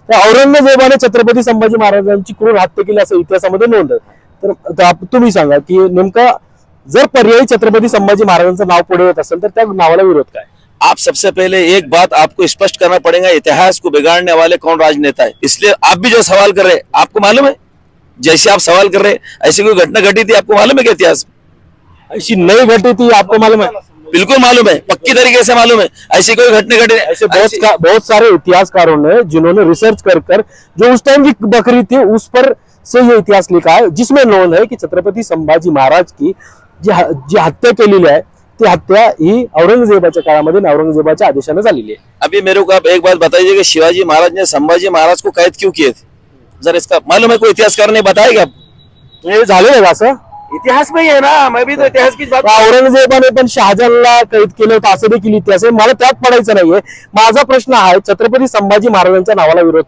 तर औरंगजेबाने छत्रपती संभाजी महाराजांची क्रूर हत्या केली असं इतिहासामध्ये नोंद आहे। तर तुम्ही सांगा की नेमका जर पर्यायी छत्रपती संभाजी महाराजांचं नाव पुढे येत असेल तर त्या नावाला विरोध काय? आप सबसे पहले एक बात आपको स्पष्ट करना पड़ेगा, इतिहास को बिगाड़ने वाले कौन राजनेता है। इसलिए आप भी जो सवाल कर रहे हैं, आपको मालूम है जैसे आप सवाल कर रहे हैं ऐसी कोई घटना घटी थी, आपको मालूम है क्या इतिहास में? ऐसी नई घटी थी, आपको मालूम है? बिल्कुल मालूम है, पक्की तरीके से मालूम है। ऐसी कोई घटना घटी ऐसे बहुत सारे इतिहासकारों ने जिन्होंने रिसर्च कर जो उस टाइम की बकरी थी उस पर से ये इतिहास लिखा है, जिसमें नोंद है कि छत्रपती संभाजी महाराज की जी हत्या केलेली आहे ती हत्या ही औरंगजेबाच्या काळामध्ये औरंगजेबाच्या आदेशाने झालेली आहे। अभी मेरे को आप एक बात बताइए कि शिवाजी महाराज ने संभाजी महाराज को कैद क्यों किए थे? जरा इसका मालूम है? कोई इतिहासकार ने बताएगा? हे झालेलं असं इतिहास में ही है ना, मैं भी तो इतिहास की बात। औरंगजेबाने पण शहाजहानला कैद केलं होतं असं देखील इतिहास आहे। मला त्यात पडायचं नाहीये। माझा प्रश्न आहे छत्रपती संभाजी महाराजांच्या नावाला विरोध